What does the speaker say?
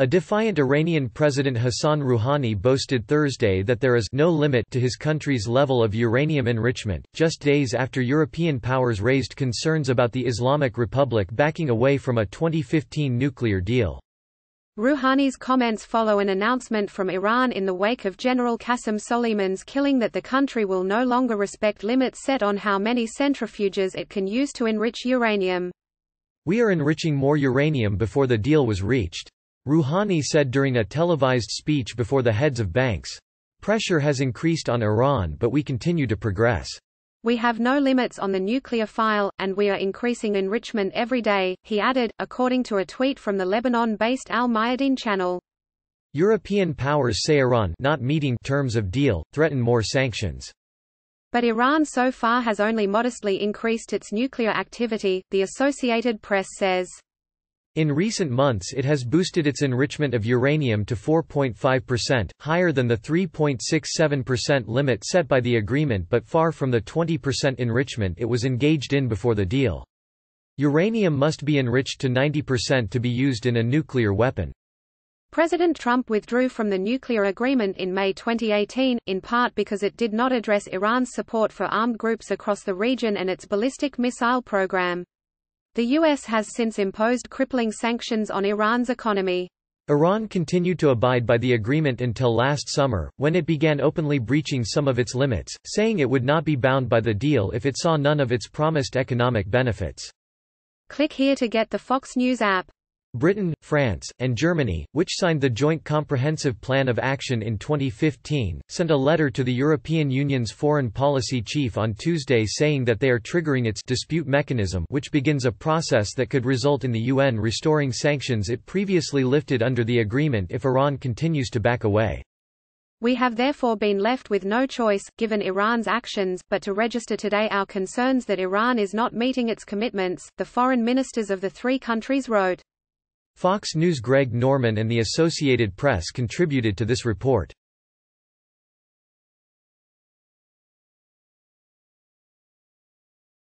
A defiant Iranian President Hassan Rouhani boasted Thursday that there is no limit to his country's level of uranium enrichment, just days after European powers raised concerns about the Islamic Republic backing away from a 2015 nuclear deal. Rouhani's comments follow an announcement from Iran in the wake of General Qasem Soleiman's killing that the country will no longer respect limits set on how many centrifuges it can use to enrich uranium. "We are enriching more uranium before the deal was reached," Rouhani said during a televised speech before the heads of banks. "Pressure has increased on Iran, but we continue to progress. We have no limits on the nuclear file, and we are increasing enrichment every day," he added, according to a tweet from the Lebanon-based Al Mayadeen channel. European powers say Iran not meeting terms of deal, threaten more sanctions. But Iran so far has only modestly increased its nuclear activity, the Associated Press says. In recent months it has boosted its enrichment of uranium to 4.5%, higher than the 3.67% limit set by the agreement but far from the 20% enrichment it was engaged in before the deal. Uranium must be enriched to 90% to be used in a nuclear weapon. President Trump withdrew from the nuclear agreement in May 2018, in part because it did not address Iran's support for armed groups across the region and its ballistic missile program. The U.S. has since imposed crippling sanctions on Iran's economy. Iran continued to abide by the agreement until last summer, when it began openly breaching some of its limits, saying it would not be bound by the deal if it saw none of its promised economic benefits. Click here to get the Fox News app. Britain, France, and Germany, which signed the Joint Comprehensive Plan of Action in 2015, sent a letter to the European Union's foreign policy chief on Tuesday saying that they are triggering its dispute mechanism, which begins a process that could result in the UN restoring sanctions it previously lifted under the agreement if Iran continues to back away. We have therefore been left with no choice, given Iran's actions, but to register today our concerns that Iran is not meeting its commitments, the foreign ministers of the three countries wrote. Fox News' Greg Norman and the Associated Press contributed to this report.